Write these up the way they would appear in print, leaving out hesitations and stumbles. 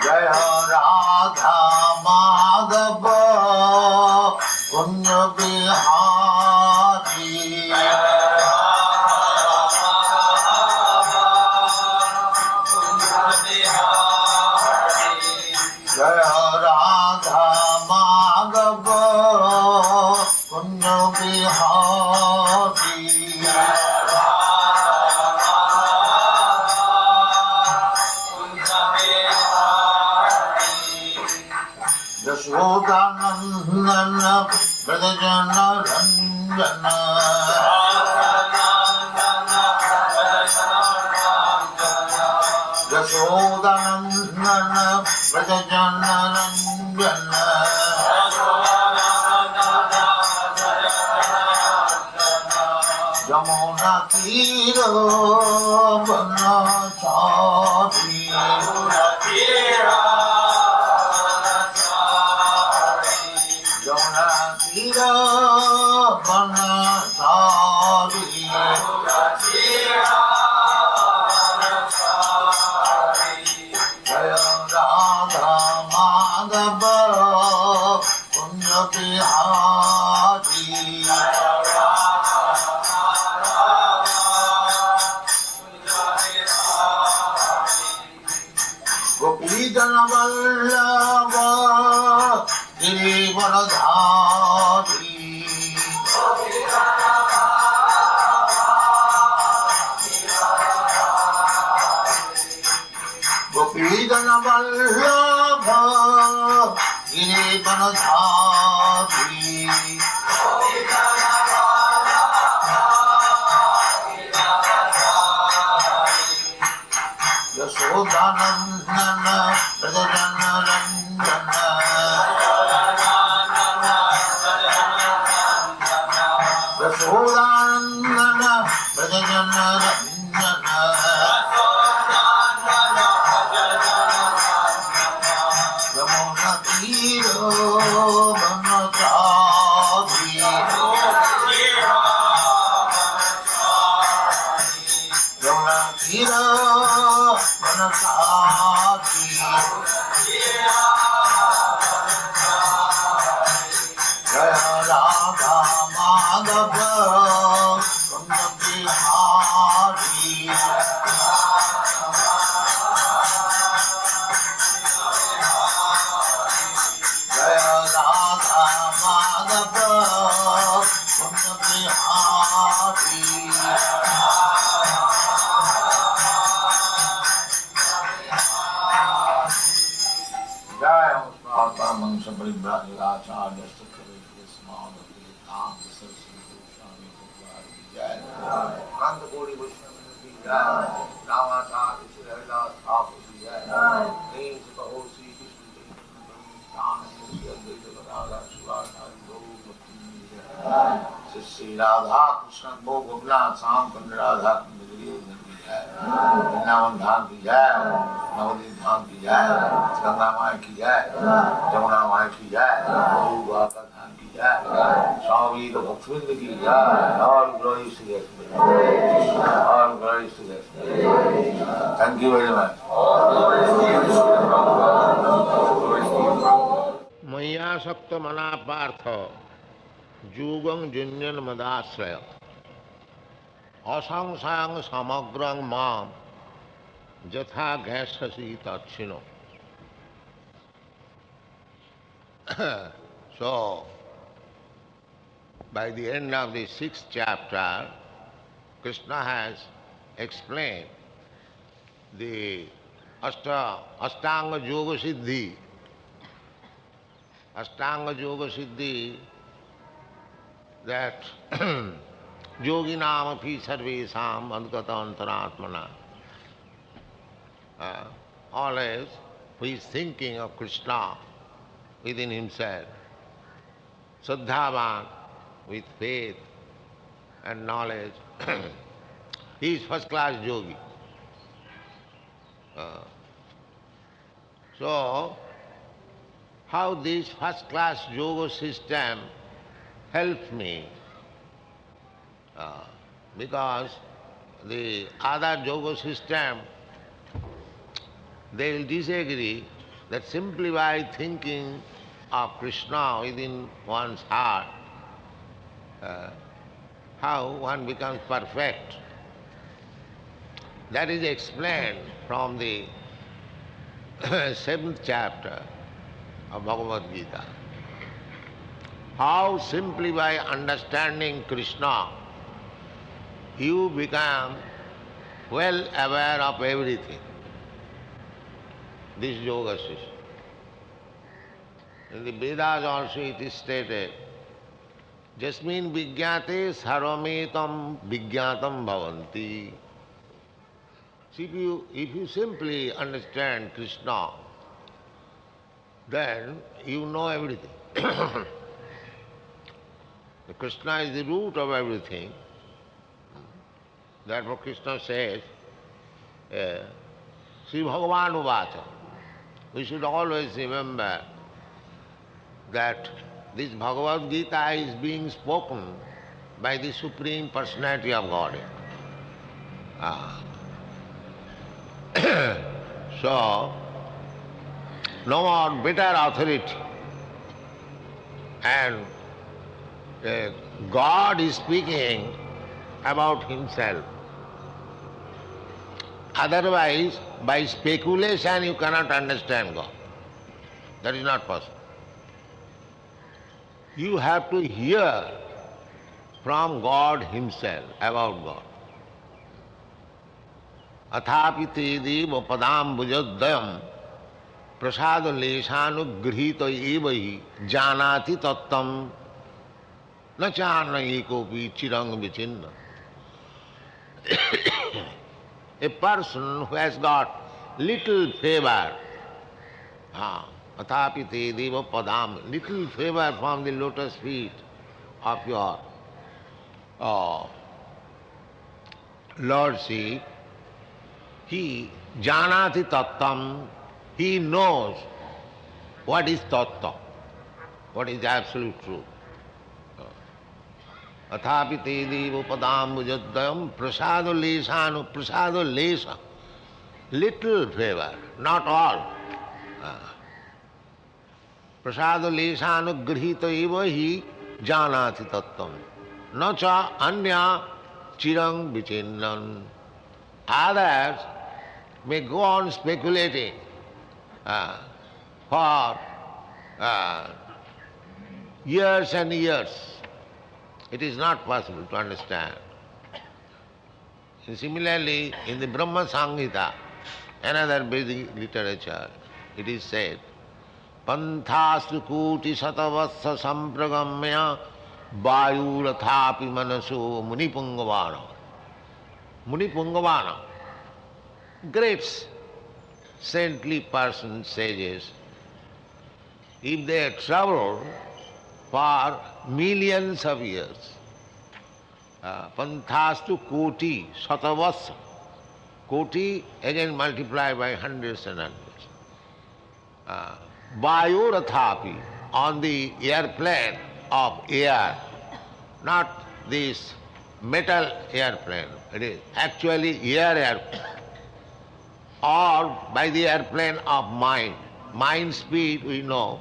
Jaya Radha Madhava Kunja Bihari. Jaya Radha Madhava Kunja Bihari. Yashodanandana Vrajana Ranjana. Yashodanandana Vrajana Ranjana. Jamuna Tira Banachari. Jamuna Tira Banachari. Jaya Radha Madhava Kunja Bihari. Gopijana Vallabha Girivaradhari. Gopijana Vallabha Girivaradhari. Yashodanandana Vrajana Ranjana. Yashodanandana Vrajana Ranjana. Yamuna Tira Banachari. Yamuna Tira Banachari. Jaya Radha Madhava Kunja Bihari. Jaya Radha Madhava Kunja Bihari. Jaya Uspata Mansa Paribhajagacharya Stakharya Smadhati Tam Saraswati Goswami Bhagavad Jaya. Kanda Kori Vaishnava Ki Jaya. Ramacharya Sri Haridas Thakur Ki Jaya. Name Sita Sri Krishna Chaitanya Sri Advaita Gadadhar Srivastava Gaur Bhakti Jaya. Sri Radha Krishna Bhogavna Sam Kanda Radha Kanda Giri Ki Jaya. Vrindavan Dham Ki Jaya. Navadvip Dham Ki Jaya. Ganga Maya Ki Jaya. Jamuna Maya Ki Jaya. Bhubaneswar Dham Ki Jaya. Swami Bhaktivinoda Ki Jaya. All glories to Krishna. All glories to Krishna. Thank you very much. Maya Sakta Mana Partha Jugam Junyan Madasraya Asangsang Samagrang Mam Jatha Gasasi Tachino. So, by the end of the 6th chapter, Krishna has explained the Ashtanga Yoga Siddhi. Ashtanga Yoga Siddhi, that Yoginam api sarvesam adgata antaratmana. Always he is thinking of Krishna within himself. Saddhavan, with faith and knowledge. He is first class yogi. So, how this first class yoga system helps me? Because the other yoga system, they will disagree that simply by thinking of Krishna within one's heart, uh, how one becomes perfect. That is explained from the 7th chapter of Bhagavad Gita. How simply by understanding Krishna, you become well aware of everything. This yoga system. In the Vedas also it is stated, Jasmin vigyate sarvametam vigyatam bhavanti. So if you simply understand Krishna, then you know everything. Krishna is the root of everything. Therefore Krishna says, Sri Bhagavan Uvacha. We should always remember that this Bhagavad Gita is being spoken by the Supreme Personality of Godhead. So, no more better authority. And God is speaking about Himself. Otherwise, by speculation you cannot understand God. That is not possible. You have to hear from God Himself about God. Athapi te deva padam bhujadayam prasada leshanugrhita evahi janati tattam na chana ekopi chirang vichinna. A person who has got little favor, athapi te deva padam, little favor from the lotus feet of your Lordship, he janati tattam, he knows what is tattva, what is absolute truth. Athapi te deva padam bhujadayam prasado lesha, little favor, not all. Prasado leshanugrhita eva hi janati tattam na cha anya chirang vichinnan. Others may go on speculating for years and years. It is not possible to understand. And similarly, in the Brahma Samhita, another Vedic literature, it is said, Panthastu kuti satavassa sampragamya vayurathapi manaso munipungavana. Munipungavana, great saintly persons, sages, if they travel for millions of years, panthastu koti satavassa, koti again multiplied by hundreds and hundreds. Vayurathapi, on the airplane of air, not this metal airplane, it is actually airplane, or by the airplane of mind. Mind speed we know.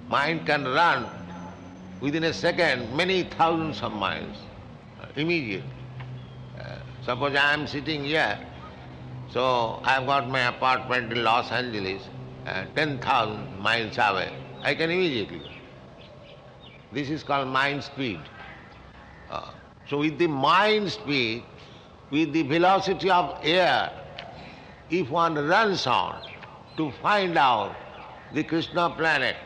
Mind can run within a second many thousands of miles, immediately. Suppose I am sitting here, so I have got my apartment in Los Angeles, 10,000 miles away. I can immediately. This is called mind speed. So with the mind speed, with the velocity of air, if one runs on to find out the Krishna planet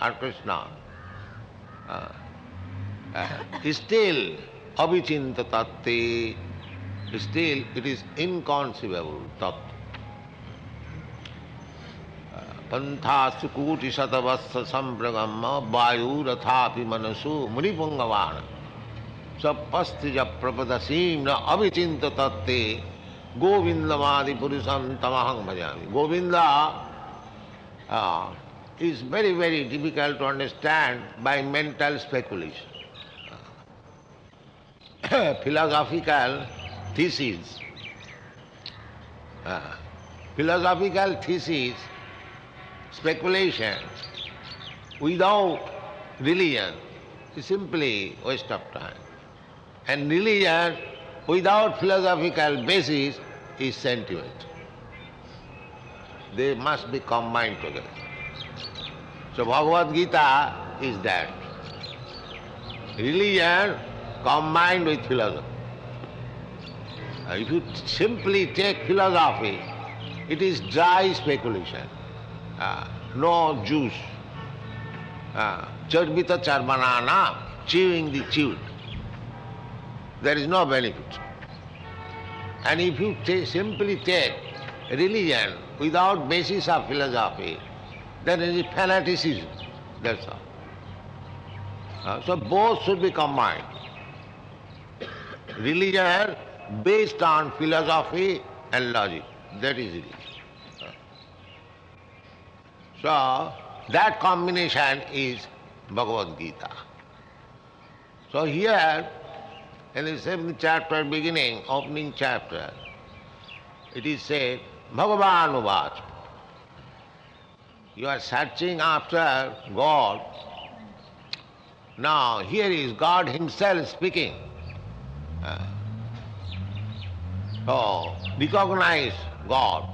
or Krishna, still avichinta tatte, still it is inconceivable tattva. Panthastu kuti satavassa sampragamma vayurathapi manasu munipungavana sapastija prapadasim na avichinta tatte govindamadi purusam tamaham bhajami. Govinda is very, very difficult to understand by mental speculation. Philosophical theses speculation without religion is simply waste of time. And religion without philosophical basis is sentiment. They must be combined together. So Bhagavad Gita is that. Religion combined with philosophy. If you simply take philosophy, it is dry speculation, no juice. Charbita charbanana, chewing the chewed. There is no benefit. And if you simply take religion without basis of philosophy, then it is fanaticism. That's all. So both should be combined. Religion based on philosophy and logic. That is religion. So that combination is Bhagavad Gita. So here, in the 7th chapter beginning, opening chapter, it is said, Bhagavan Uvacha. You are searching after God. Now here is God Himself speaking. So recognize God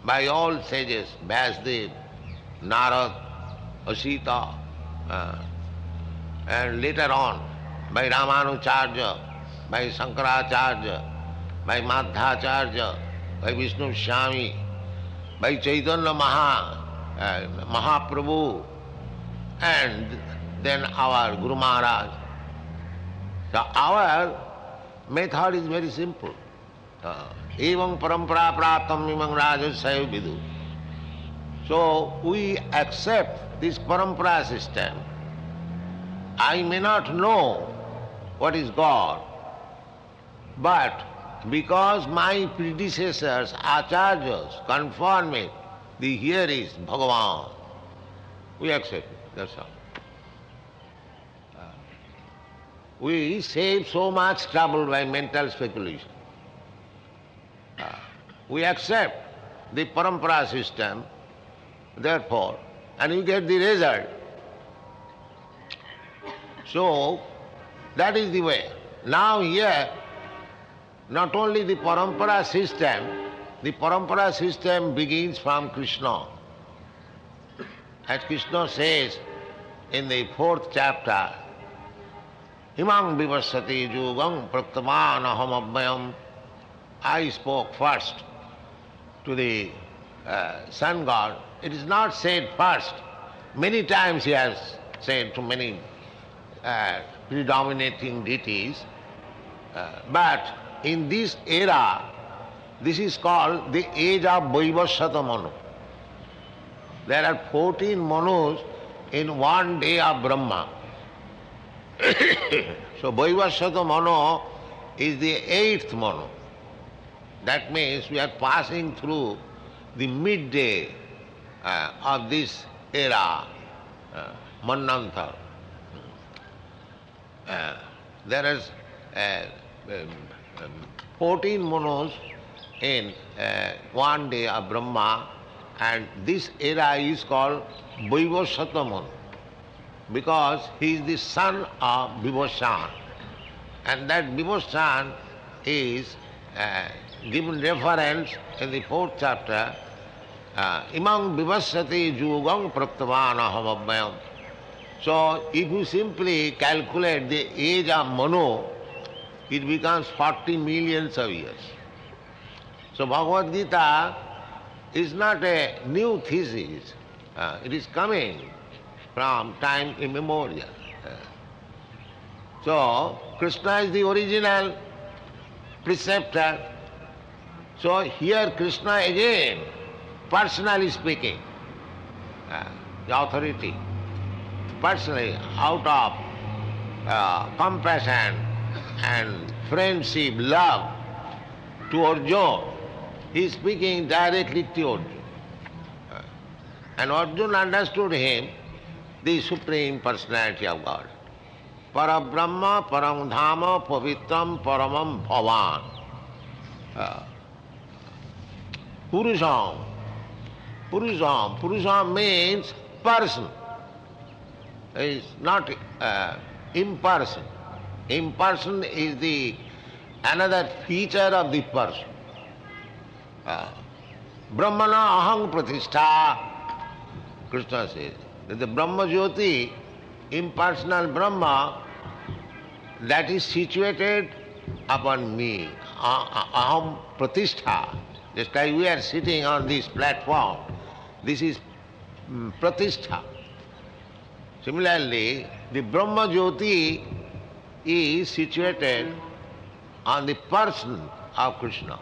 by all sages, Vyasdev, Narad, Asita, and later on by Ramanujarya, by Shankaracharya, by Madhacharya, by Vishnu Swami, by Chaitanya Mahaprabhu, and then our Guru Maharaj. So our method is very simple. Evam parampara praptam imam rajasaya vidu. So we accept this parampara system. I may not know what is God, but because my predecessors, acharyas, confirm it, the here is Bhagavan. We accept it, that's all. We save so much trouble by mental speculation. We accept the parampara system, therefore, and we get the result. So, that is the way. Now here, not only the parampara system begins from Krishna. As Krishna says in the 4th chapter, Imam vivasati yugam praktaman aham abhyam. I spoke first to the sun god. It is not said first. Many times he has said to many predominating deities. But in this era, this is called the age of Vaivasvata Manu. There are 14 Manus in one day of Brahma. So Vaivasvata Manu is the 8th Manu. That means we are passing through the midday of this era, Manvantar. There is 14 Manus in one day of Brahma, and this era is called Vaivasvata Manu, because he is the son of Vibhushan. And that Vibhushan is given reference in the 4th chapter, Imam vivasati yugam praktavan aham abhyam. So if you simply calculate the age of Manu, it becomes 40 millions of years. So Bhagavad Gita is not a new thesis. It is coming from time immemorial. So Krishna is the original preceptor. So here Krishna again, personally speaking, the authority, personally, out of compassion and friendship, love to Arjuna, he is speaking directly to Arjuna. And Arjuna understood him, the Supreme Personality of God. Parabrahma, Param Dhama, Pavitram, Paramam Bhavan. Purusham, Purusham. Purusham means person. It is not imperson. Imperson is the another feature of the person. Brahmana aham pratishtha, Krishna says. That the Brahma Jyoti, impersonal Brahma, that is situated upon me. Aham pratishtha. Just like we are sitting on this platform, this is pratishtha. Similarly, the Brahma Jyoti is situated on the person of Krishna.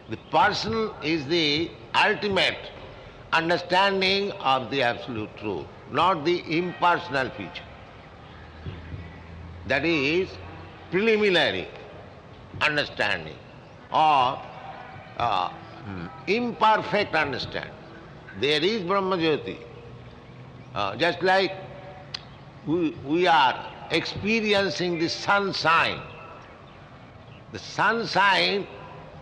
The person is the ultimate understanding of the absolute truth, not the impersonal feature. That is preliminary understanding or imperfect understanding. There is Brahma Jyoti. Just like we are experiencing the sunshine. The sunshine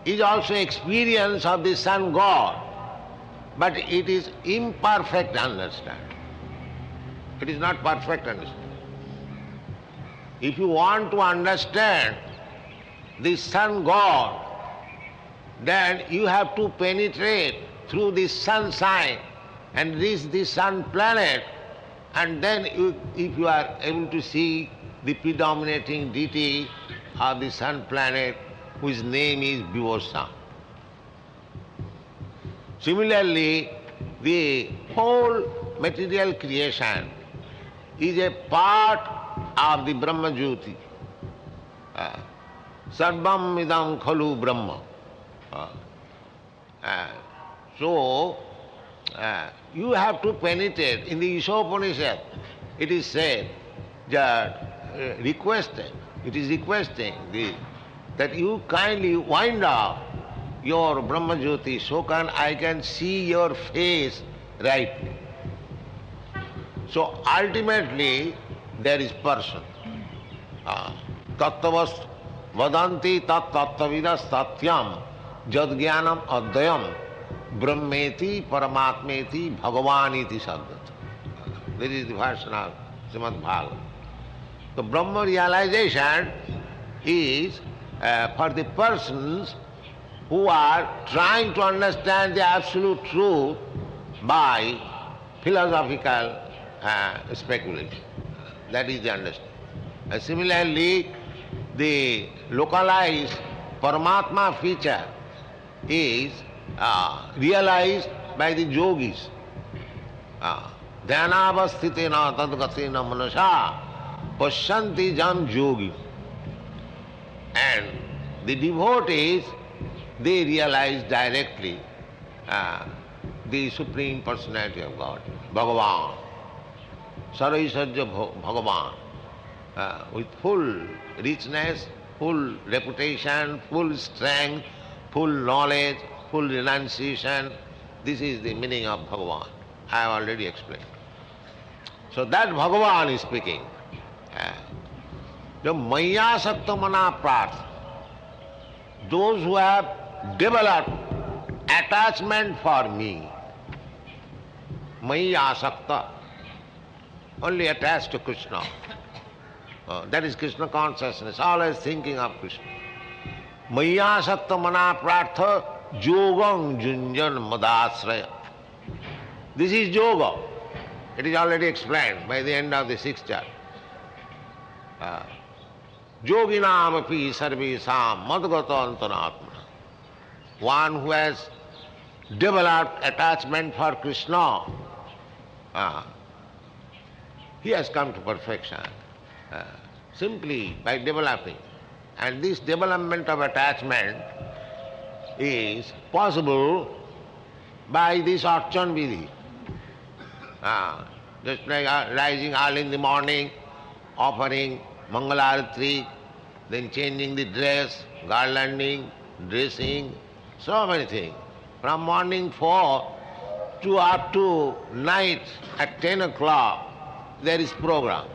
is also experience of the sun God, but it is imperfect understanding. It is not perfect understanding. If you want to understand the sun God, then you have to penetrate through the sunshine and reach the sun planet, and then if you are able to see the predominating deity of the sun planet, whose name is Bhubaneswar. Similarly, the whole material creation is a part of the Brahma Jyoti. Sarvam idam khalu Brahma. So, you have to penetrate. In the Ishopanishad, it is said that it is requesting that you kindly wind up your Brahma Jyoti so I can see your face rightly. So ultimately there is person. Tattavas vadanti tat tattavidas tatyam jad jnanam adhyam brahmeti paramatmeti bhagavaniti sadhat. This is the version of Srimad Bhagavatam. The Brahma realization is for the persons who are trying to understand the absolute truth by philosophical speculation. That is the understanding. Similarly, the localized Paramatma feature is realized by the yogis. Dhyanavasthitena tadgatena manasa pasyanti jam yogi. And the devotees, they realize directly the Supreme Personality of God, Bhagavan, Saraisajya Bhagavan, with full richness, full reputation, full strength, full knowledge, full renunciation. This is the meaning of Bhagavan. I have already explained. So that Bhagavan is speaking. The Maya Sakta Mana Prarth, those who have developed attachment for me, Maya Sakta, only attached to Krishna. That is Krishna consciousness, always thinking of Krishna. Maya Sakta Mana Prartha Yogam Junjan Madasraya. This is yoga. It is already explained by the end of the 6th chapter. Yoginam api sarvesam madgata antaratma. One who has developed attachment for Krishna, he has come to perfection simply by developing. And this development of attachment is possible by this archan vidhi. Just like rising early in the morning, offering Mangalarati, then changing the dress, garlanding, dressing, so many things. From morning 4 to up to night at 10 o'clock, there is program.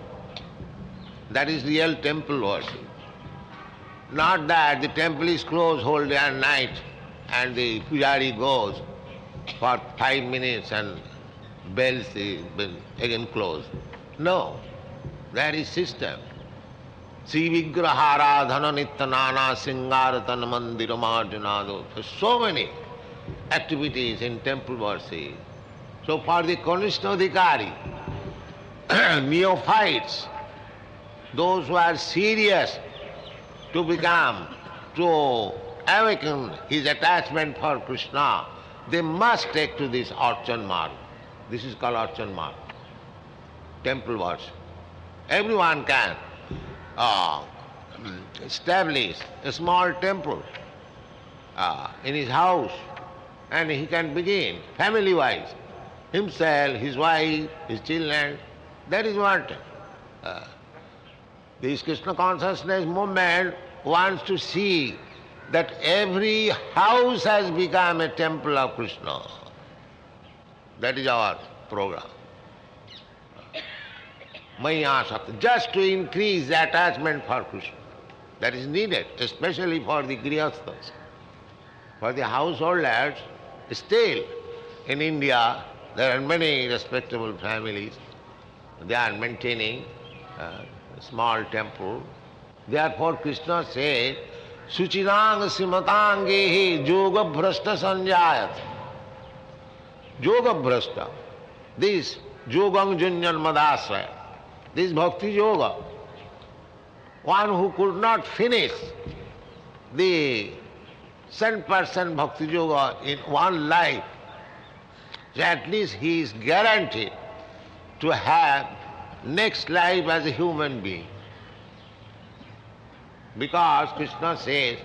That is real temple worship. Not that the temple is closed whole day and night and the pujari goes for 5 minutes and bells is again closed. No, there is system. Sri Vigraharadhana Nityanana Singaratan Mandiramarjanado. So many activities in temple worship. So for the Kanishnadhikari, neophytes, those who are serious to awaken his attachment for Krishna, they must take to this Archan Marg. This is called Archan Marg, temple worship. Everyone can establish a small temple in his house, and he can begin family-wise, himself, his wife, his children. That is what this Krishna consciousness movement wants to see, that every house has become a temple of Krishna. That is our program. Maya Sakti, just to increase the attachment for Krishna. That is needed, especially for the grihasthas. For the householders, still in India, there are many respectable families. They are maintaining a small temple. Therefore Krishna said, Suchirang simatangehi yoga bhrashta sanjayat. Yoga bhrashta, this yogam junyan madasraya, this bhakti yoga, one who could not finish the 100% bhakti yoga in one life, so at least he is guaranteed to have next life as a human being. Because Krishna says,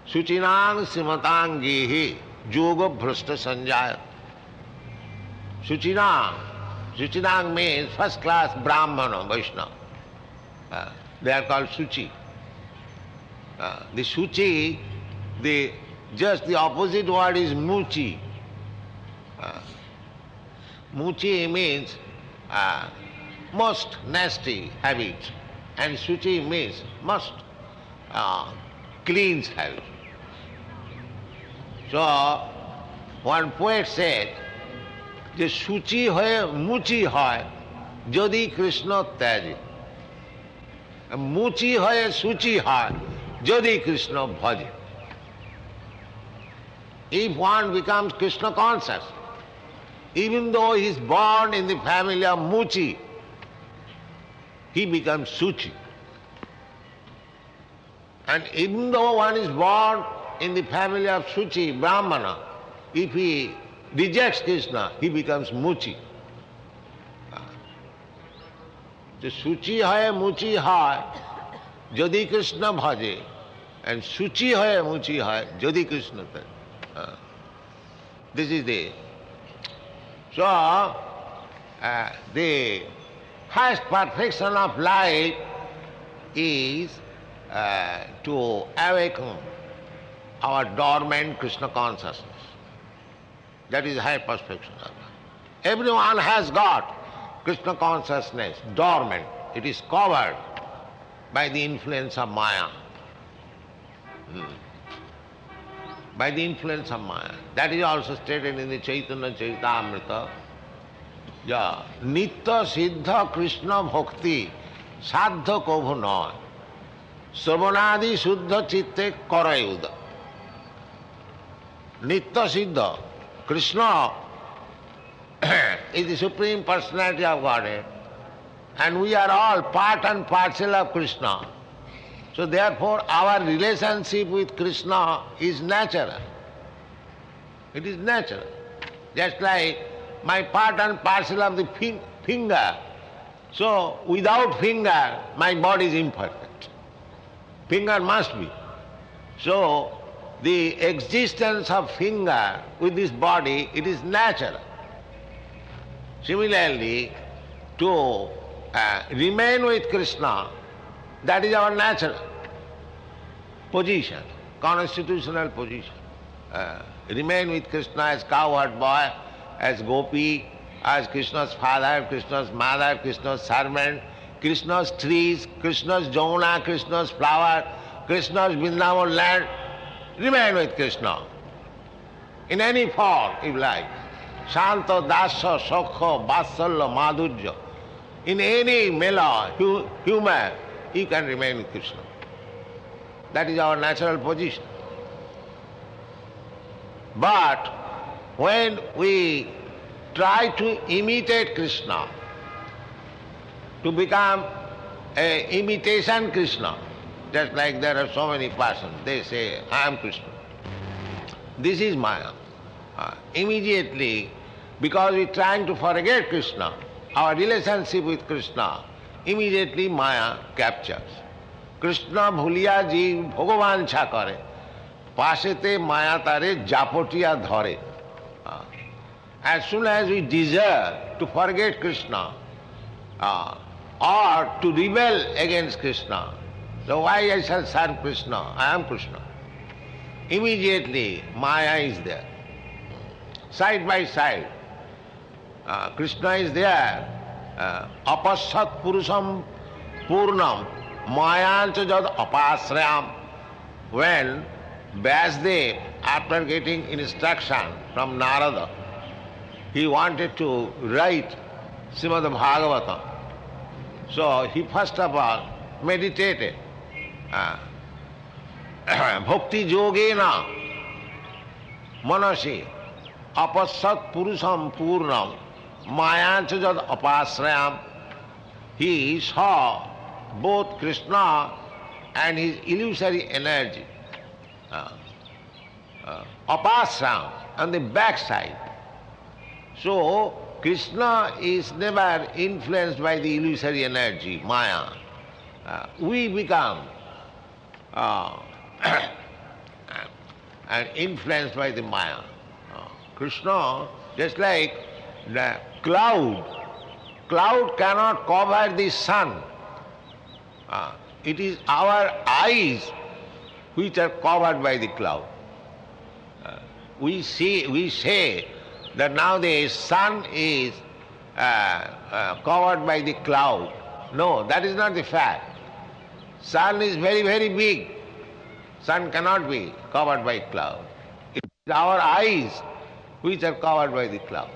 Suchinang simatangehi yoga bhrashta sanjayat. Suchinang means first class Brahmana, Vaishnava. They are called Suchi. The Suchi, just the opposite word is Muchi. Muchi means most nasty habits, and Suchi means most clean habits. So, one poet said, যে সূচি হয়ে মুচি হয় যদি কৃষ্ণ ত্যাজে, মুচি হয়ে সূচি হয় যদি কৃষ্ণ ভজে. If one becomes Krishna conscious, even though he is born in the family of Muchi, he becomes Suchi. And even though one is born in the family of Suchi, Brahmana, if he rejects Krishna, he becomes Muchi. So Suchi hoye Muchi hoy jodi Krishna bhaje, and Suchi hoye Muchi hoy jodi Krishna bhaje. This is the... So, the highest perfection of life is to awaken our dormant Krishna consciousness. That is high perfection of life. Everyone has got Krishna consciousness dormant. It is covered by the influence of Maya. By the influence of Maya. That is also stated in the Chaitanya Charitamrita. Yeah. Nitya siddha Krishna bhakti sadha kobhu noy. Sravanadi shuddha chitte karayuda. Nitya siddha. Krishna is the Supreme Personality of Godhead, and we are all part and parcel of Krishna. So therefore our relationship with Krishna is natural. It is natural. Just like my part and parcel of the finger. So without finger, my body is imperfect. Finger must be. So the existence of finger with this body, it is natural. Similarly, to remain with Krishna, that is our natural position, constitutional position. Remain with Krishna as cowherd boy, as gopi, as Krishna's father, Krishna's mother, Krishna's servant, Krishna's trees, Krishna's jauna, Krishna's flower, Krishna's Vrindavan land. Remain with Krishna. in any form if like. Shanta, Dasya, Sokha, Vatsalya, Madhurya. In any mela, humor, you can remain with Krishna. That is our natural position. But when we try to imitate Krishna, to become an imitation Krishna, just like there are so many persons, they say, I am Krishna. This is Maya. Immediately, because we are trying to forget Krishna, our relationship with Krishna, immediately Maya captures. Krishna bhuliya jeev bhagavancha kare, pasete Maya tare japotiya dhare. As soon as we desire to forget Krishna or to rebel against Krishna, so why I shall serve Krishna? I am Krishna. Immediately Maya is there. Side by side. Krishna is there. Apasat purusham purnam mayancha jad apasrayam. When Vyasdev, after getting instruction from Narada, he wanted to write Srimad Bhagavatam. So he first of all meditated. Bhakti yogena manasi apasat purusham purnam mayancha jad apasrayam. He saw both Krishna and his illusory energy. Apasrayam, on the backside. So Krishna is never influenced by the illusory energy, Maya. We become and influenced by the Maya. Krishna, just like the cloud. Cloud cannot cover the sun. It is our eyes which are covered by the cloud. We say that nowadays sun is covered by the cloud. No, that is not the fact. Sun is very, very big. Sun cannot be covered by cloud. It is our eyes which are covered by the cloud.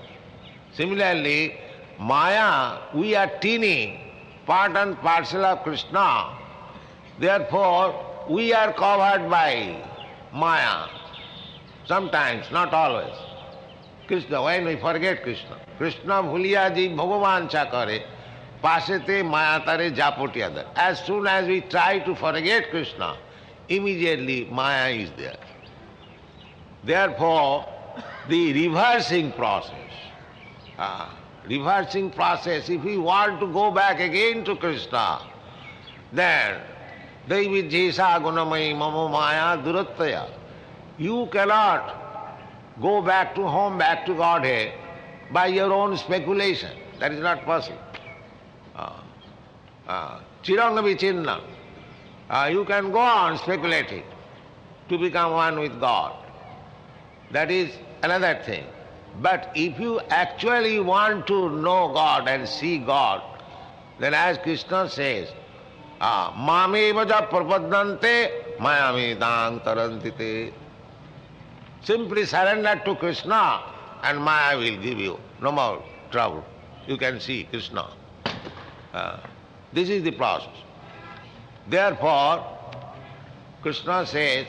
Similarly, Maya, we are teeny, part and parcel of Krishna. Therefore, we are covered by Maya. Sometimes, not always. Krishna, when we forget Krishna. Krishna bhuliya ji bhagavancha kare, pasete maya tare japotiyadar. As soon as we try to forget Krishna, immediately Maya is there. Therefore, the reversing process, if we want to go back again to Krishna, then Devi Jesa Gunamai Mama Maya Durattaya. You cannot go back to home, back to Godhead by your own speculation. That is not possible. Chiranga vichinna. You can go on speculating to become one with God. That is another thing. But if you actually want to know God and see God, then as Krishna says, Mame vaja prapadante mayamedang tarantite. Simply surrender to Krishna and Maya will give you no more trouble. You can see Krishna. This is the process. Therefore, Krishna says,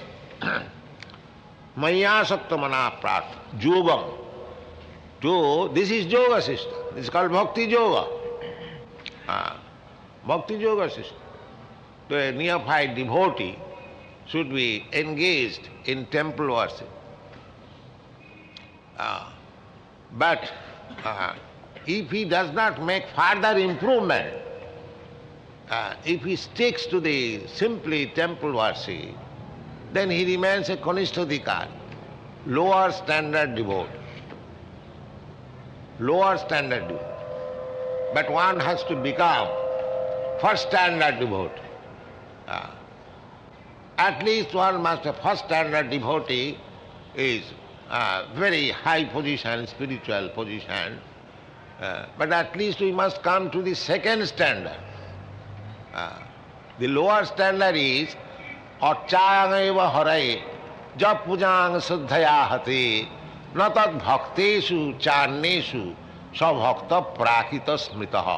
Maya saktamana prat, yogam. This is yoga system. This is called bhakti yoga. Bhakti yoga system. The neophyte devotee should be engaged in temple worship. But if he does not make further improvement, if he sticks to the simply temple worship, then he remains a kanishtadikar, lower standard devotee. Lower standard devotee. But one has to become first standard devotee. At least one must have first standard devotee is very high position, spiritual position. But at least we must come to the second standard. The lower standard is Achayang eva harai jap pujang suddhaya hati न तद भक्तेषु चान्येषु स्वभक्त प्राकृत स्मृतः.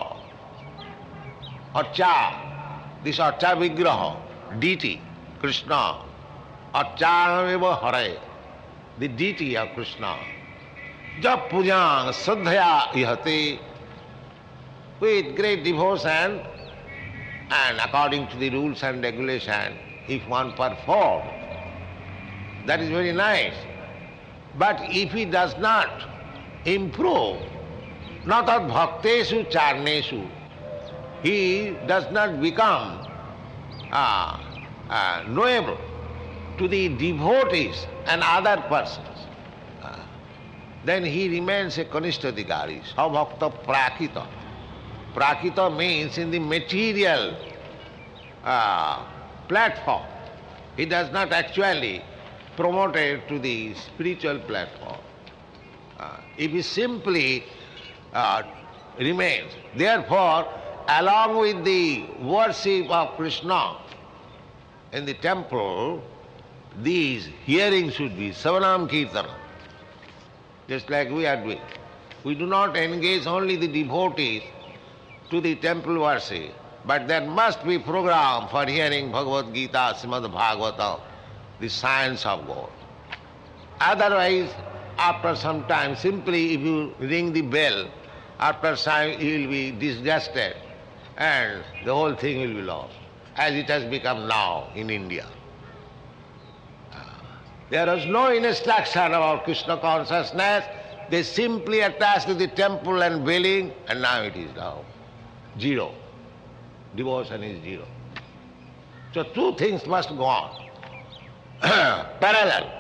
Archa, this Archa Vigraha, deity, Krishna, Archa Hare, the deity of Krishna. Jab pujan sadhya ihate, with great devotion and according to the rules and regulation, if one performs, that is very nice. But if he does not improve, not at bhakteshu charneshu, he does not become knowable to the devotees and other persons, then he remains a kanishtadhikari, savakta prakita. Prakita means in the material platform. He does not actually promote it to the spiritual platform. If he simply remains. Therefore, along with the worship of Krishna in the temple, these hearings should be Savanam Kirtana, just like we are doing. We do not engage only the devotees to the temple worship, but there must be program for hearing Bhagavad Gita, Srimad Bhagavata, the science of God. Otherwise, after some time, simply if you ring the bell, after some time you will be disgusted and the whole thing will be lost, as it has become now in India. There is no instruction about Krishna consciousness. They simply attach to the temple and belling, and now it is now zero. Devotion is zero. So two things must go on, parallel.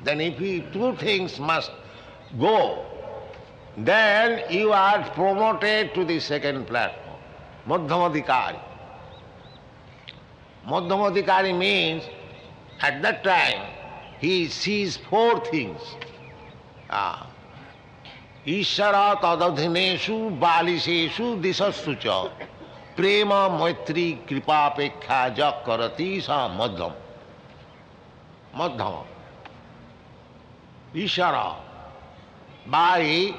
Then if two things must go, then you are promoted to the second platform, Madhyamadhikari. Madhyamadhikari means at that time he sees four things. Ishara tadadhineshu balisheshu disassu cha prema maitri kripa pekha ja karati sa madhyam. Madhyama. Ishara, by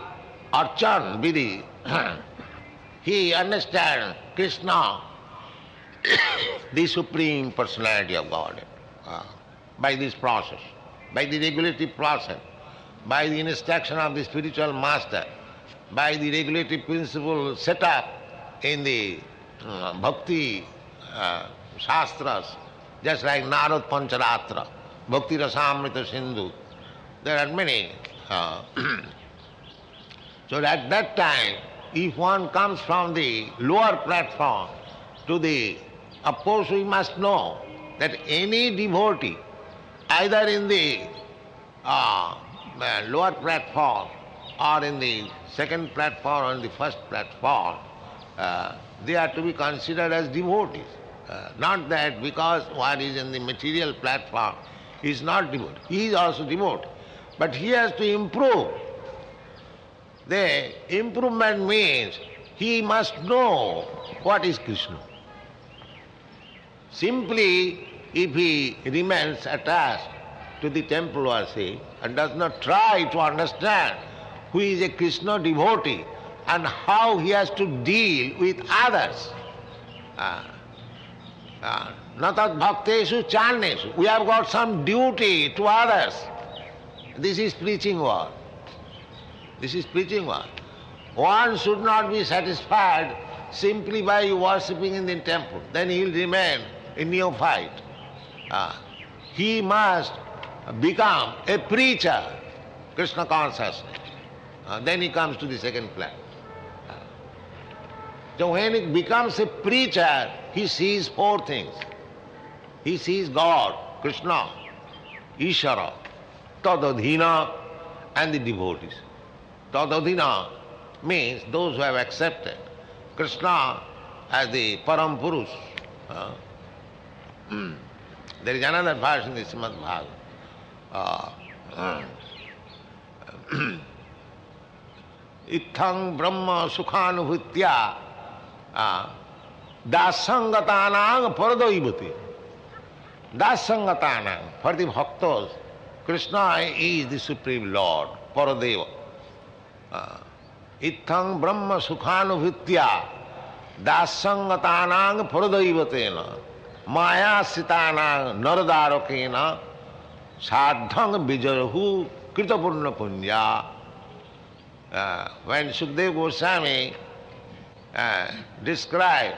Archan Vidhi, he understands Krishna, the Supreme Personality of God, by this process, by the regulative process, by the instruction of the spiritual master, by the regulative principle set up in the bhakti shastras, just like Narad Pancharatra, Bhakti Rasamrita Sindhu. There are many. So at that time, if one comes from the lower platform to the, of course we must know that any devotee, either in the lower platform or in the second platform or in the first platform, they are to be considered as devotees. Not that because one is in the material platform, he is not devotee. He is also devotee. But he has to improve. The improvement means he must know what is Krishna. Simply, if he remains attached to the temple worship and does not try to understand who is a Krishna devotee and how he has to deal with others, natat bhakteshu charneshu, we have got some duty to others. This is preaching work. This is preaching work. One should not be satisfied simply by worshipping in the temple. Then he will remain a neophyte. He must become a preacher, Krishna consciousness. Then he comes to the second plan. So when he becomes a preacher, he sees four things. He sees God, Krishna, Ishara, Tadadhina, and the devotees. Tadadhina means those who have accepted Krishna as the Param Purush. There is another verse in the Srimad Bhagavata. Ithang Brahma Sukhanubhutya Dasangatanang Paradaivati. Dasangatanang, for the bhaktas, Krishna is the Supreme Lord, Paradeva. Ithang Brahma Sukhanuvitya Dasangatanang Paradaivatena Maya Sitanang Naradarakena Sadhang Bijarahu Kritapurna Punya. When Sukadeva Goswami described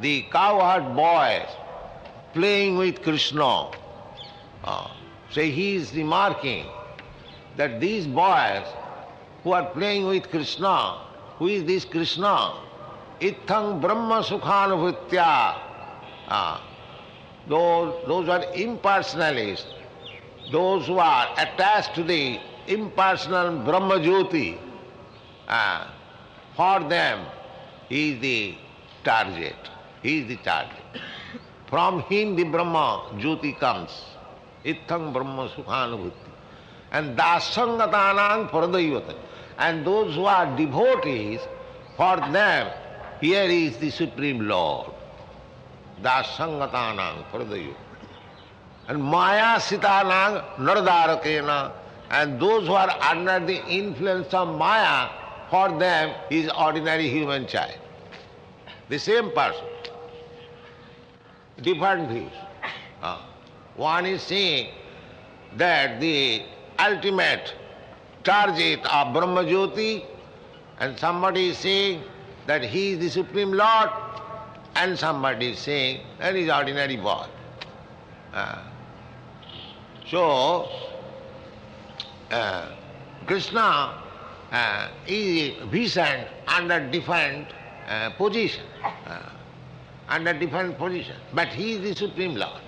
the cowherd boys playing with Krishna, so he is remarking that these boys who are playing with Krishna, who is this Krishna? Ithang Brahma Sukhanuvitya. Those are impersonalists, those who are attached to the impersonal Brahma Jyoti, for them he is the target. He is the target. From him the Brahma Jyoti comes. Ithang Brahma Sukhanuvitya. And Dasangatanang Paradayavata. And those who are devotees, for them here is the Supreme Lord. Dasangatanang Paradayavata. And Maya Sitanang Naradarakena. And those who are under the influence of Maya, for them is ordinary human child. The same person. Different views. One is saying that the ultimate target of Brahma Jyoti, and somebody is saying that he is the Supreme Lord, and somebody is saying that he is ordinary boy. So, Krishna is visioned under different position, but he is the Supreme Lord.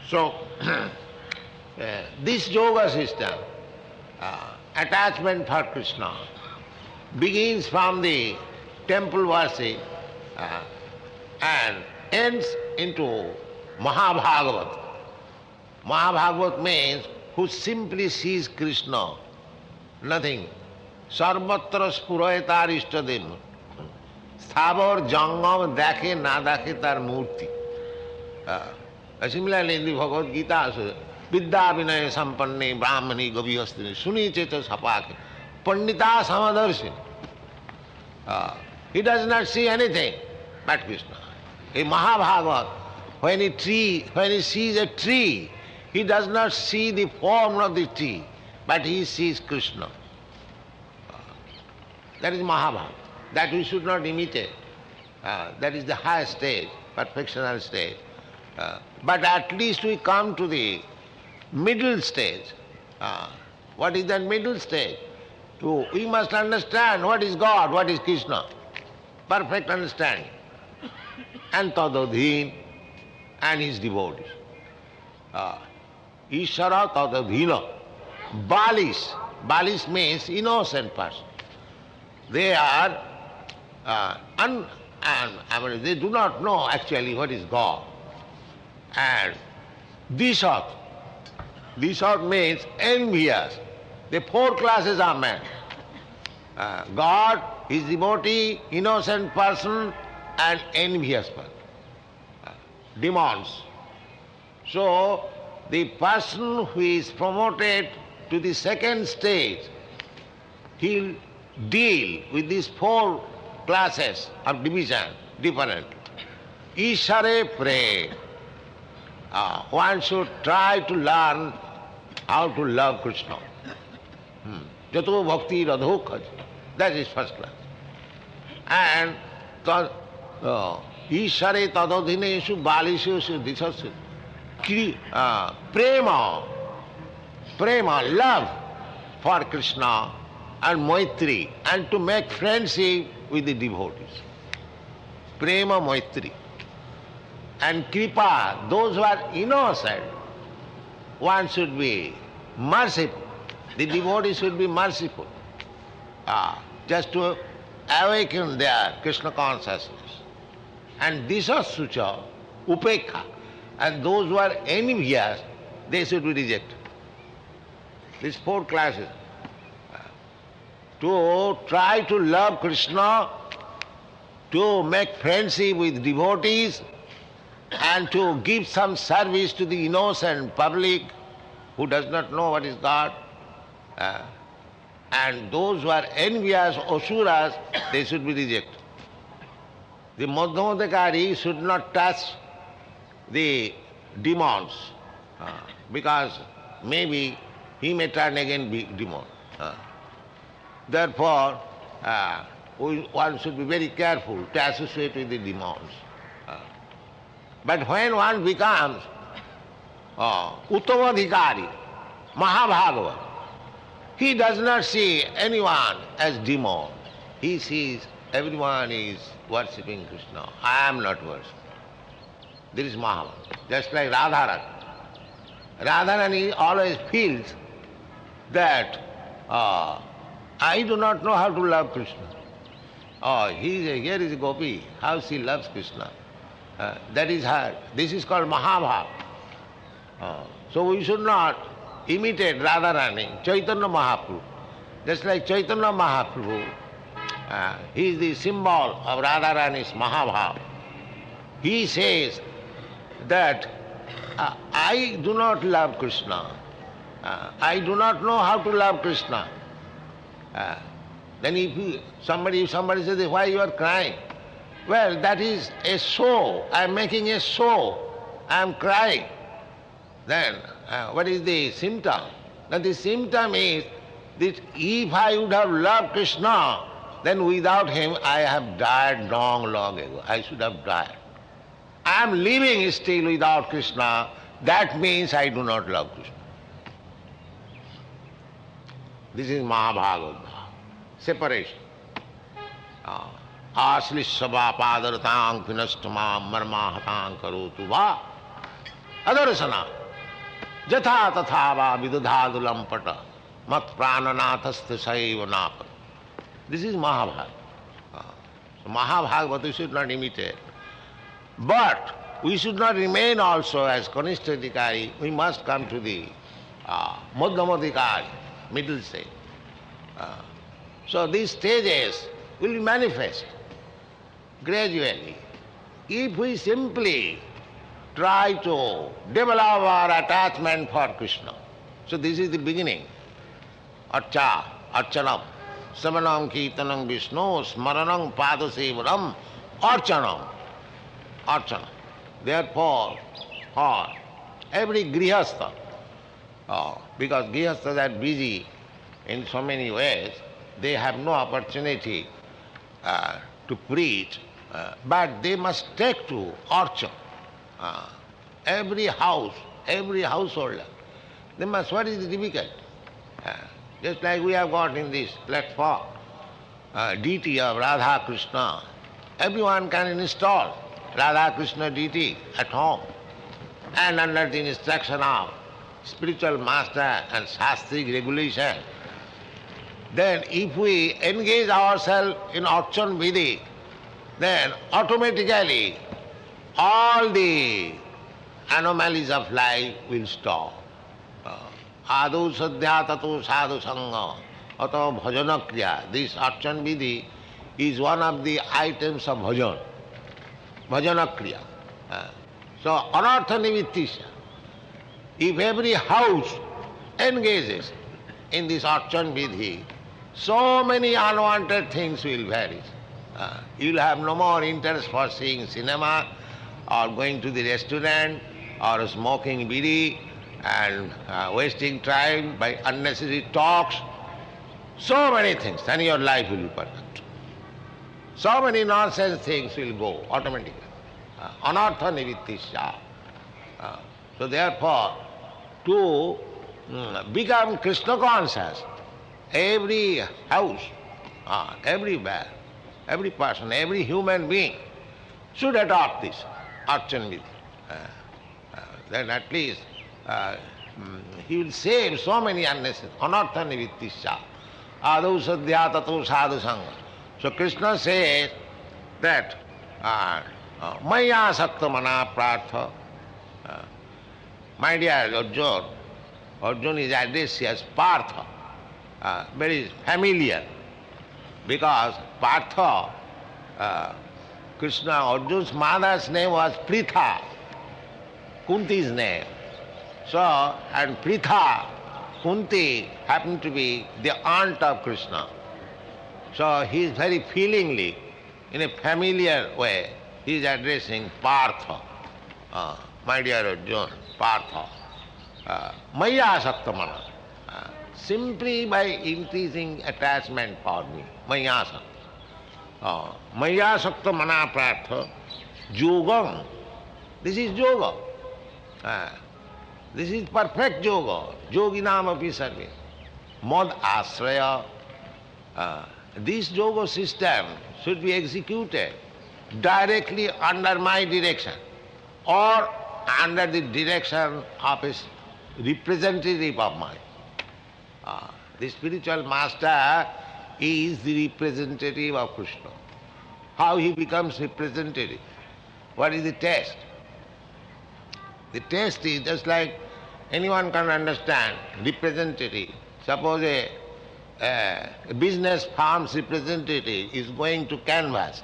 So, this yoga system, attachment for Krishna, begins from the temple worship and ends into Mahabhagavat. Mahabhagavat means who simply sees Krishna, nothing. Sarvatra spurayata ishtadin. Sthavar jangam dakhe na dakhe tar murti. Similarly in the Bhagavad Gita, Vidya vinaya sampanne brahmani gavihastini suni cheta sapake pandita samadarshi. He does not see anything but Krishna. In Mahabhagavat, when he sees a tree, he does not see the form of the tree, but he sees Krishna. That is Mahabharata. That we should not imitate. That is the highest stage, perfectional stage. But at least we come to the middle stage. What is that middle stage? We must understand what is God, what is Krishna. Perfect understanding. And Tadadhin and his devotees. Ishara Tadadhina. Balis means innocent person. They are they do not know actually what is God. And Dishat means envious. The four classes are men. God, his devotee, innocent person, and envious person. Demons. So, the person who is promoted to the second stage, he'll deal with these four classes of division differently. Ishare pray. One should try to learn how to love Krishna. Jato bhakti radhokaj. That is first class. And Ishare tadadhineshu balishu disasya. Prema, love for Krishna and Maitri, and to make friendship with the devotees. Prema Maitri. And Kripa, those who are innocent, one should be merciful. The devotee should be merciful. Just to awaken their Krishna consciousness. And Disasucha, Upekha. And those who are envious, they should be rejected. These four classes. To try to love Krishna, to make friendship with devotees, and to give some service to the innocent public who does not know what is God. And those who are envious, asuras, they should be rejected. The Madhyamadikari should not touch the demons, because maybe he may turn again be demon. Therefore, one should be very careful to associate with the demons. But when one becomes Uttamadhikari, Mahabhagavad, he does not see anyone as demon. He sees everyone is worshipping Krishna. I am not worshipping. This is Mahabharata. Just like Radharani. Radharani always feels that I do not know how to love Krishna. Here is a gopi, how she loves Krishna. That is her. This is called Mahabharata. So we should not imitate Radharani, Chaitanya Mahaprabhu. Just like Chaitanya Mahaprabhu, he is the symbol of Radharani's Mahabharata. He says that I do not love Krishna. I do not know how to love Krishna. Then if somebody says, why you are crying? Well, that is a show. I am making a show. I am crying. Then what is the symptom? Now the symptom is that if I would have loved Krishna, then without him I have died long ago. I should have died. I am living still without Krishna. That means I do not love Krishna. This is Mahabhagavad, separation. Aslishava padartang pinastamam marmahatang karotu va adarasana jatha tatha va vidudhadulam pata mat prananathastha saiva napa. This is Mahabhagavad. So Mahabhagavad we should not imitate. But we should not remain also as Kanishthadikari. We must come to the Madhyamadikari, middle stage. So these stages will manifest gradually. If we simply try to develop our attachment for Krishna. So this is the beginning. Archanam, Samanam Kirtanam Vishnu, Smaranam Padasevanam, Archanam. Therefore, every grihastha, because grihasthas are busy in so many ways, they have no opportunity to preach, but they must take to archa. Every house, every householder, they must, what is difficult? Just like we have got in this platform, deity of Radha Krishna, everyone can install Radha Krishna deity at home, and under the instruction of spiritual master and shastric regulation. Then if we engage ourselves in Archan Vidhi, then automatically all the anomalies of life will stop. Adu sadhya tato sadhu sangha ato bhajana kriya. This Archan Vidhi is one of the items of bhajan. Bhajana kriya. So anartha nivittisya. If every house engages in this Archan Vidhi, so many unwanted things will vanish. You will have no more interest for seeing cinema or going to the restaurant or smoking bidi and wasting time by unnecessary talks. So many things, and your life will be perfect. So many nonsense things will go automatically. Anartha nivittisya. So therefore, to become Krishna conscious, every house, everywhere, every person, every human being should adopt this Archan Vidhi. Then at least he will save so many unnecessary. Anartha nivittisya. Adu sadhya tato sadhu sangha. So Krishna says that Maya sakta mana prartha. My dear Arjuna, Arjuna is addressed as Partha, very familiar, because Partha, Krishna, Arjuna's mother's name was Pritha, Kunti's name. So, and Pritha, Kunti happened to be the aunt of Krishna. So he is very feelingly, in a familiar way, he is addressing Partha. My dear Arjuna, Partha. Maya Saktamana. Simply by increasing attachment for me. Maya Sakta. Maya Saktamana Partha. Yogam. This is yoga. This is perfect yoga. Yoginam api sarve. Mad asraya. This yoga system should be executed directly under my direction or under the direction of a representative of mine. The spiritual master is the representative of Krishna. How he becomes representative? What is the test? The test is just like anyone can understand, representative. Suppose a business firm's representative is going to canvass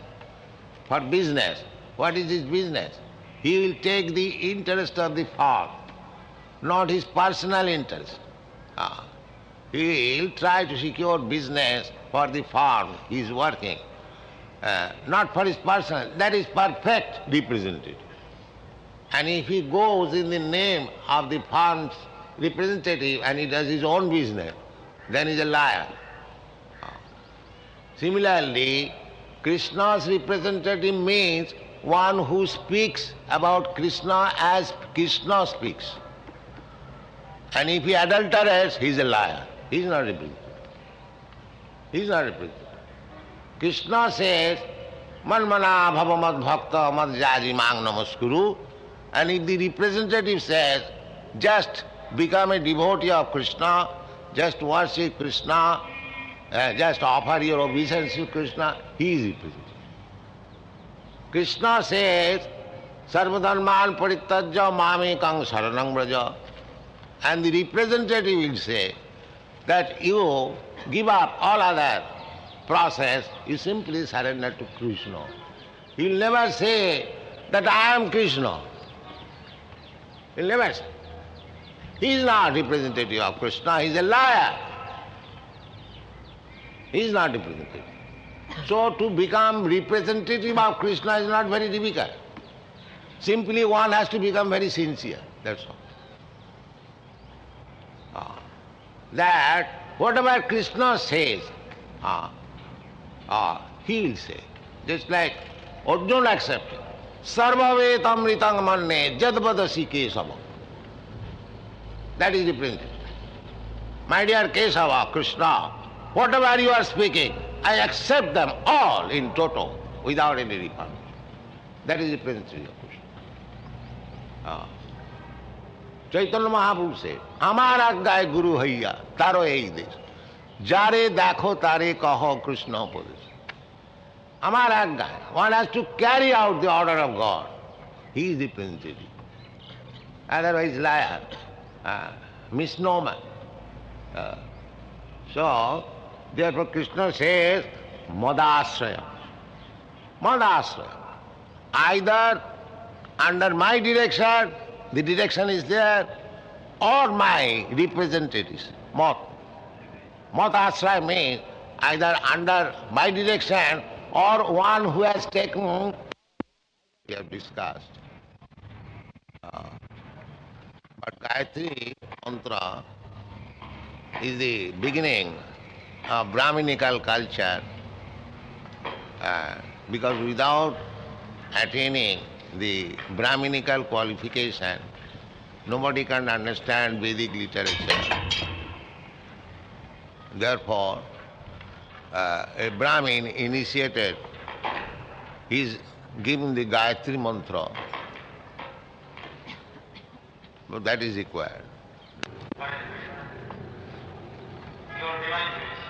for business. What is his business? He will take the interest of the firm, not his personal interest. He will try to secure business for the firm he is working, not for his personal. That is perfect representative. And if he goes in the name of the firm's representative and he does his own business, then he is a liar. Similarly, Krishna's representative means one who speaks about Krishna as Krishna speaks. And if he adulterates, he is a liar. He is not representative. He is not representative. Krishna says, Manmana bhava mad bhakta mad jaji mang namaskuru. And if the representative says, just become a devotee of Krishna, just worship Krishna, just offer your obeisance to Krishna, he is representative. Krishna says, Sarvadharman parittajya mamekang saranang braja. And the representative will say that you give up all other process, you simply surrender to Krishna. He will never say that I am Krishna. He will never say. He is not representative of Krishna, he is a liar. He is not representative. So to become representative of Krishna is not very difficult. Simply one has to become very sincere, that's all. That whatever Krishna says, he will say. Just like Arjuna accepted. Sarvavet amritang manne jadvadasi kesava. That is representative. My dear Kesava, Krishna, whatever you are speaking, I accept them all in toto, without any repercussion. That is representative of Krishna. Chaitanya Mahaprabhu said, Amar aggaye guru haiya, taro ei desh. Jare dakho tare kaho Krishna upadesh. Amar aggaye. One has to carry out the order of God. He is representative. Otherwise liar, misnomer. So, therefore Krishna says, Madasraya. Madasraya. Either under my direction, the direction is there, or my representatives. Mat. Madasraya means either under my direction or one who has taken, we have discussed. But Gayatri mantra is the beginning of Brahminical culture, because without attaining the Brahminical qualification, nobody can understand Vedic literature. Therefore, a Brahmin initiated is given the Gayatri mantra, but that is required. Your divine grace.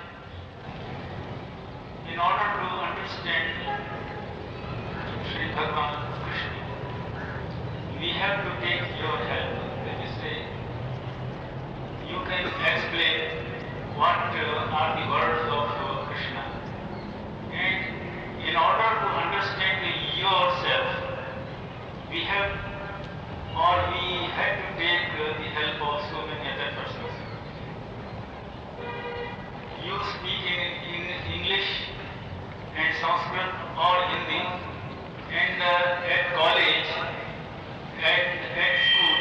In order to understand Sri Bhagavan Krishna, we have to take your help. That is, you can explain what are the words of Krishna. And in order to understand yourself, we have or we had to take the help of so many other persons. You speak in English and Sanskrit or Hindi, and at college, at school,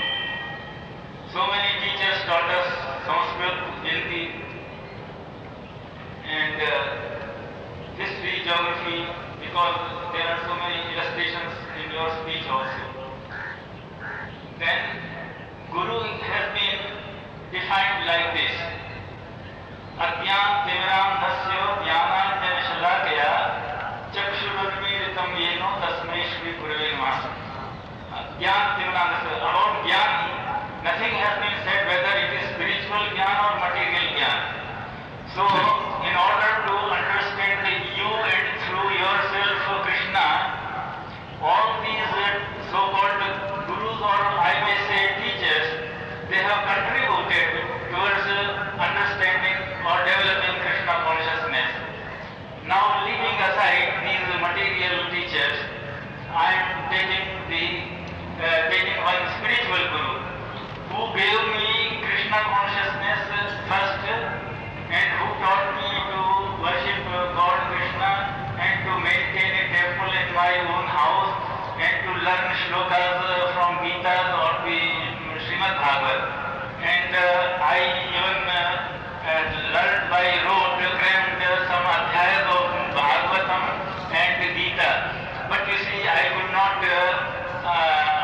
so many teachers taught us Sanskrit, Hindi, and history, geography, because there are so many illustrations in your speech also. Then Guru has been defined like this. Agyam Timaram Dasya Jnananjana Shalakaya Chakshururmiritam Yeno Tasmai Shri Gurave Namaha. Gyan Timaram Dasya. About Gyan, nothing has been said whether it is spiritual Gyan or material Gyan. So, in order to understand you and through yourself Krishna, all these so-called gurus or I may say teachers, they have contributed towards understanding or developing Krishna consciousness. Now leaving aside these material teachers, I am taking one spiritual guru who gave me Krishna consciousness first and who taught me to worship God Krishna and to maintain a temple in my own house and to learn shlokas from Gita or the Srimad Bhagavad. And I even learned by rote, crammed some adhyayas of Bhagavatam and Gita. But you see, I could not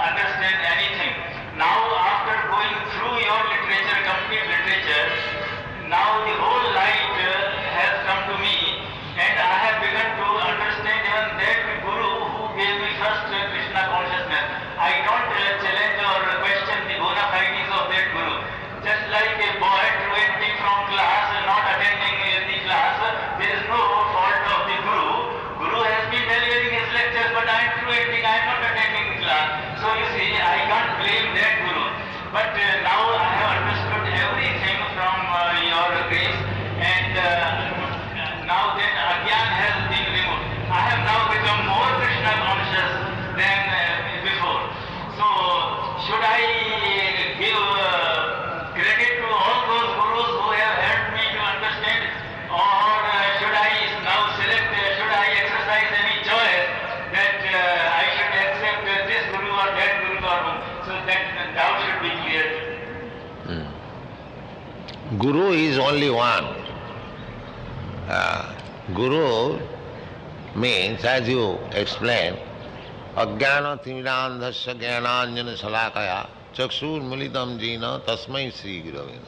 understand anything. Now after going through your literature, complete literature, now the whole light has come to me and I have begun to understand even that Guru who gave me first Krishna consciousness. I don't challenge or question the bona fides of that Guru. Just like a boy truanting from class, not attending the class, there is no fault of the Guru. Guru has been delivering his lectures, but I am truanting, I am not attending the class. So you see, I can't blame that Guru. But now I have understood everything from your grace, and now that Agyan has been removed, I have now become more Krishna conscious than before. So should I give credit to all those gurus who have helped me to understand, or should I now select, should I exercise any choice that I should accept this guru or that guru or whom? So that doubt should be cleared. Guru is only one. Guru means, as you explained, Ajnana Timirandhasya Jnananjana Shalakaya Chakshur Militam Jina Tasmai Sri Gurave.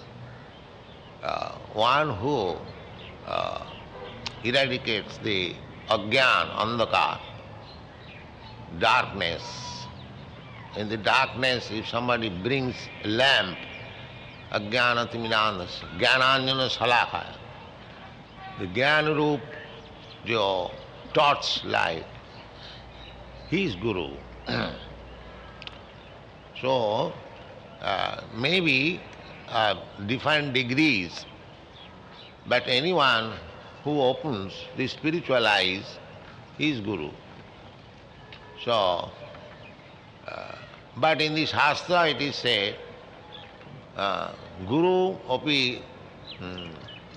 One who eradicates the Ajnana, Andhakar, darkness. In the darkness, if somebody brings a lamp, Ajnana Timirandhasya Jnananjana Shalakaya, the Jnana Roop, jo torch light, he is Guru. So, maybe different degrees, but anyone who opens the spiritual eyes, he is Guru. So, but in the Shastra it is said, Guru api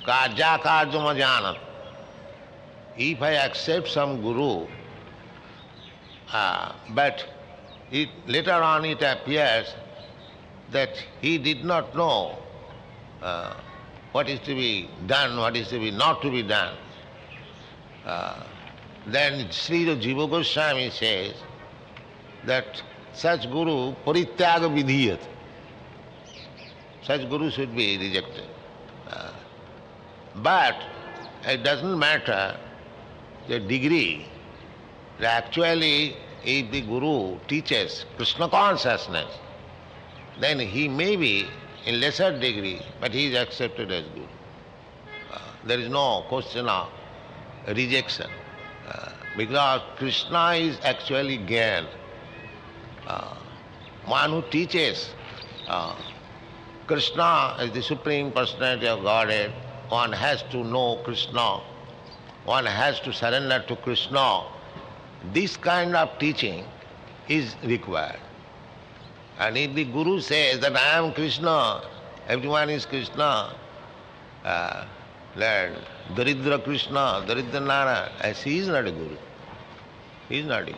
karja karjama janat. If I accept some Guru, but later on it appears that he did not know what is to be done, what is to be not to be done. Then Srila Jiva Goswami says that such Guru parityaga vidhiyat. Such Guru should be rejected. But it doesn't matter the degree. Actually, if the Guru teaches Krishna consciousness, then he may be in lesser degree, but he is accepted as Guru. There is no question of rejection. Because Krishna is actually Gyan. One who teaches Krishna as the Supreme Personality of Godhead, one has to know Krishna, one has to surrender to Krishna. This kind of teaching is required. And if the Guru says that I am Krishna, everyone is Krishna, then Daridra Krishna, Daridra Nara, as he is not a Guru. He is not a Guru.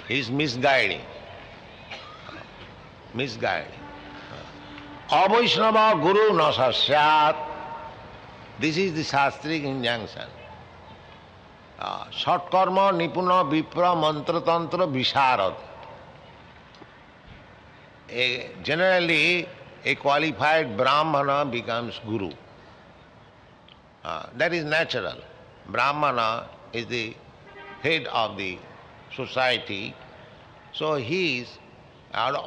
He is misguiding. Misguiding. Avaishnava Guru na sasyat. This is the Shastric injunction. Satkarma Nipuna Vipra Mantra Tantra Visharad. Generally, a qualified Brahmana becomes Guru. That is natural. Brahmana is the head of the society. So he is,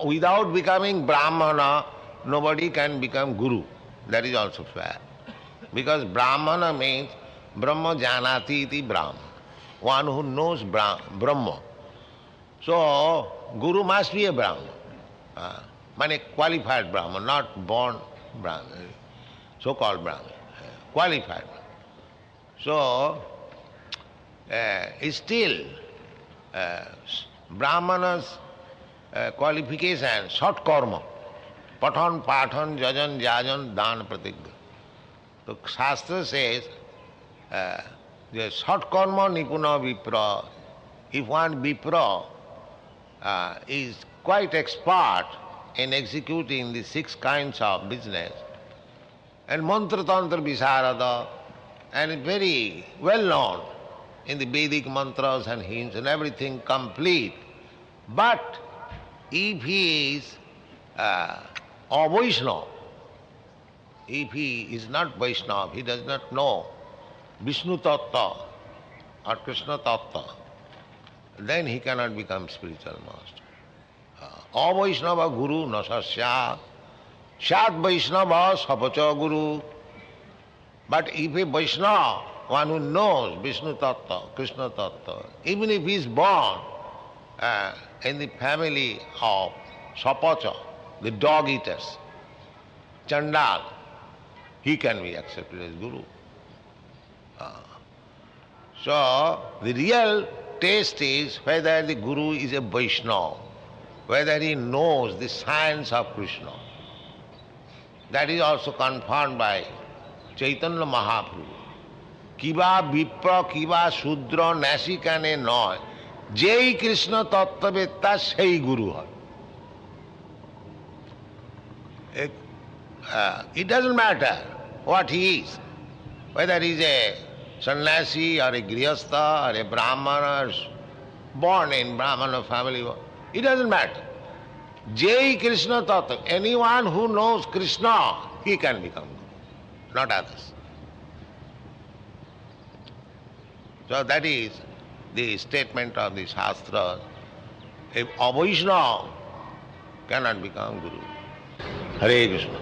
without becoming Brahmana, nobody can become Guru. That is also fair. Because Brahmana means Brahma Janati iti Brahma. One who knows Brahma. So, Guru must be a Brahma. A qualified Brahma, not born Brahma, so-called Brahma, qualified. So, still, Brahmana's qualification, short karma, pathan, pathan, jajan, jajan, dan, pratigya. So, Shastra says, the short karma nipuna vipra, if one vipra is quite expert in executing the 6 kinds of business, and mantra tantra visharada, and very well known in the Vedic mantras and hymns and everything complete. But if he is Vaishnava, if he is not Vaishnava, he does not know Vishnu Tattva or Krishna Tattva, then he cannot become spiritual master. Avaishnava Guru na sasya, Shat Vaishnava sapacha Guru. But if a Vaishnava, one who knows Vishnu Tattva, Krishna Tattva, even if he is born in the family of sapacha, the dog eaters, Chandal, he can be accepted as Guru. So, the real test is whether the Guru is a Vaishnava, whether he knows the science of Krishna. That is also confirmed by Chaitanya Mahaprabhu. Kiva Vipra, Kiva Shudra, Nasikane Noy, Jai Krishna Tattvavedta Sei Guru Hai. It doesn't matter what he is, whether he is a sannyasi or a grihastha or a brahmana or born in brahmana family, it doesn't matter. Jai Krishna Tattva, anyone who knows Krishna, he can become Guru, not others. So that is the statement of the Shastra. A Vaishnava cannot become Guru. Hare Krishna.